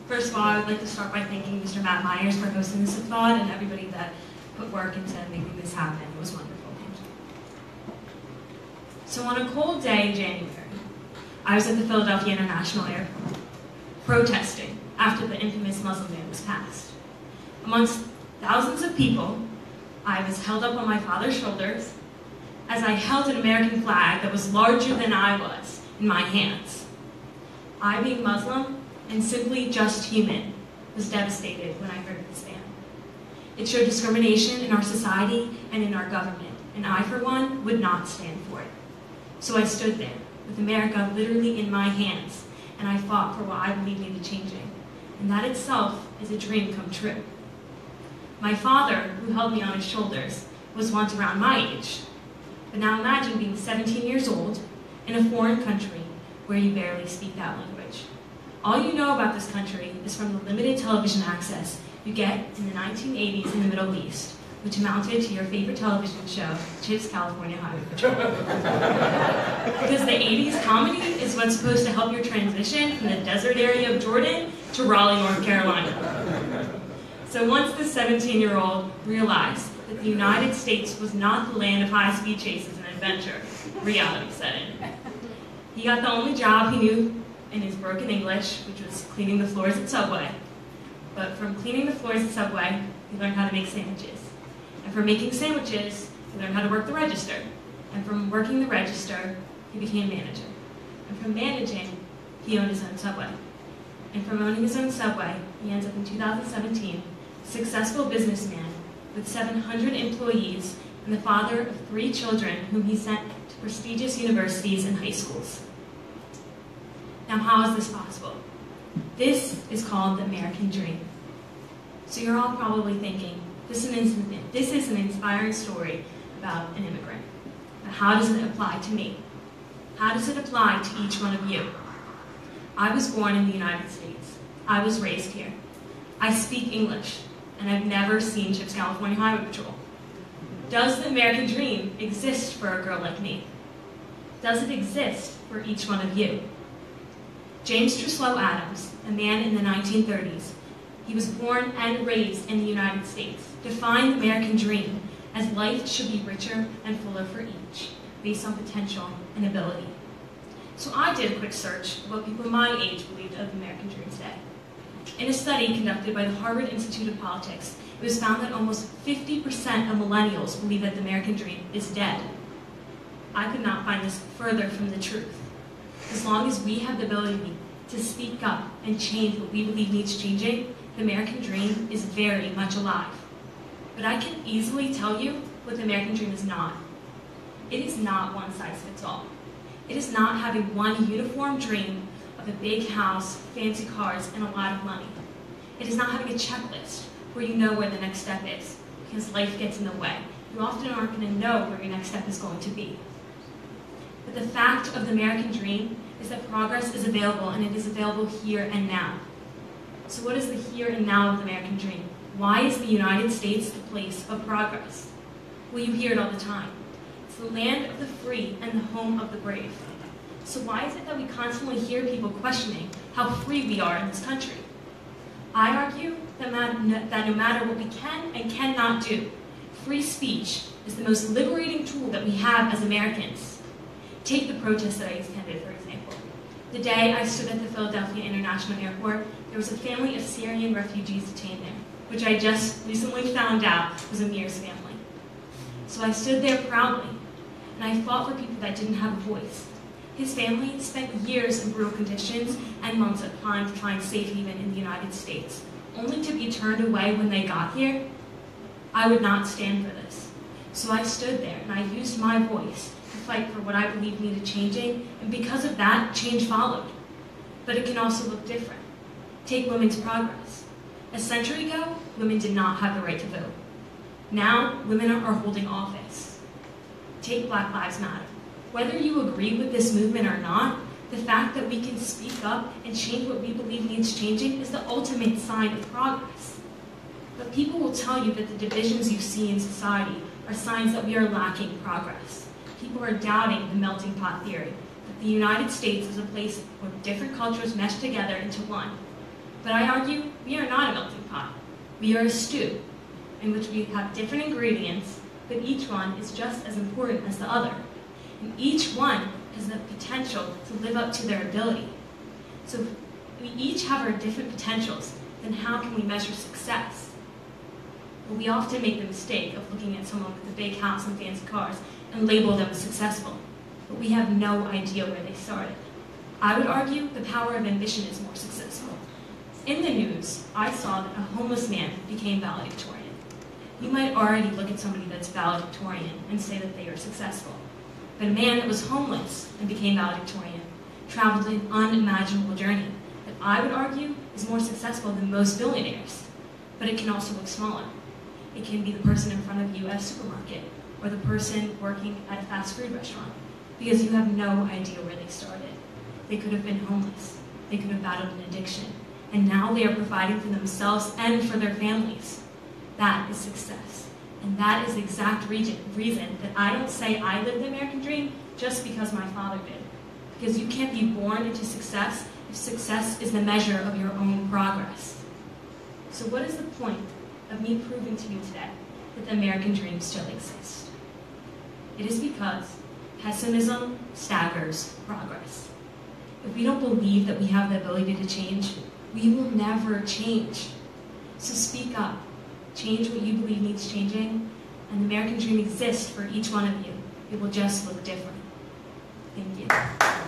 First of all, I would like to start by thanking Mr. Meyer for hosting this Awad and everybody that put work into making this happen. It was wonderful. Thank you. So on a cold day in January, I was at the Philadelphia International Airport, protesting after the infamous Muslim ban was passed. Amongst thousands of people, I was held up on my father's shoulders as I held an American flag that was larger than I was in my hands. I, being Muslim and simply just human, was devastated when I heard this ban. It showed discrimination in our society and in our government, and I, for one, would not stand for it. So I stood there, with America literally in my hands, and I fought for what I believe needed changing. And that itself is a dream come true. My father, who held me on his shoulders, was once around my age. But now imagine being 17 years old in a foreign country where you barely speak that language. All you know about this country is from the limited television access you get in the 1980s in the Middle East, which amounted to your favorite television show, Chip's California Highway Patrol. Because the 80s comedy is what's supposed to help your transition from the desert area of Jordan to Raleigh, North Carolina. So once the 17-year-old realized that the United States was not the land of high-speed chases and adventure, reality set in. He got the only job he knew in his broken English, which was cleaning the floors at Subway. But from cleaning the floors at Subway, he learned how to make sandwiches. And from making sandwiches, he learned how to work the register. And from working the register, he became manager. And from managing, he owned his own Subway. And from owning his own Subway, he ends up in 2017, a successful businessman with 700 employees and the father of 3 children whom he sent to prestigious universities and high schools. Now, how is this possible? This is called the American dream. So you're all probably thinking, this is an inspiring story about an immigrant. But how does it apply to me? How does it apply to each one of you? I was born in the United States. I was raised here. I speak English, and I've never seen Chip's California Highway Patrol. Does the American dream exist for a girl like me? Does it exist for each one of you? James Truslow Adams, a man in the 1930s, he was born and raised in the United States, defined the American dream as life should be richer and fuller for each, based on potential and ability. So I did a quick search of what people my age believed of the American dream today. In a study conducted by the Harvard Institute of Politics, it was found that almost 50% of millennials believe that the American dream is dead. I could not find this further from the truth. As long as we have the ability to speak up and change what we believe needs changing, the American dream is very much alive. But I can easily tell you what the American dream is not. It is not one size fits all. It is not having one uniform dream of a big house, fancy cars, and a lot of money. It is not having a checklist where you know where the next step is, because life gets in the way. You often aren't going to know where your next step is going to be. But the fact of the American dream is that progress is available, and it is available here and now. So what is the here and now of the American dream? Why is the United States the place of progress? Well, you hear it all the time. It's the land of the free and the home of the brave. So why is it that we constantly hear people questioning how free we are in this country? I argue that no matter what we can and cannot do, free speech is the most liberating tool that we have as Americans. Take the protest that I attended, for example. The day I stood at the Philadelphia International Airport, there was a family of Syrian refugees detained there, which I just recently found out was Amir's family. So I stood there proudly, and I fought for people that didn't have a voice. His family spent years in brutal conditions and months applying to find safe haven in the United States, only to be turned away when they got here. I would not stand for this. So I stood there, and I used my voice to fight for what I believed needed changing, and because of that, change followed. But it can also look different. Take women's progress. A century ago, women did not have the right to vote. Now, women are holding office. Take Black Lives Matter. Whether you agree with this movement or not, the fact that we can speak up and change what we believe needs changing is the ultimate sign of progress. But people will tell you that the divisions you see in society are signs that we are lacking progress. People are doubting the melting pot theory, that the United States is a place where different cultures mesh together into one. But I argue we are not a melting pot. We are a stew in which we have different ingredients, but each one is just as important as the other. And each one has the potential to live up to their ability. So if we each have our different potentials, then how can we measure success? Well, we often make the mistake of looking at someone with a big house and fancy cars and label them as successful, but we have no idea where they started. I would argue the power of ambition is more successful. In the news, I saw that a homeless man became valedictorian. You might already look at somebody that's valedictorian and say that they are successful. But a man that was homeless and became valedictorian traveled an unimaginable journey that I would argue is more successful than most billionaires. But it can also look smaller. It can be the person in front of you at a supermarket or the person working at a fast food restaurant, because you have no idea where they started. They could have been homeless. They could have battled an addiction. And now they are providing for themselves and for their families. That is success. And that is the exact reason that I don't say I live the American dream just because my father did. Because you can't be born into success if success is the measure of your own progress. So what is the point of me proving to you today that the American dream still exists? It is because pessimism staggers progress. If we don't believe that we have the ability to change, we will never change. So speak up. Change what you believe needs changing, and the American dream exists for each one of you. It will just look different. Thank you.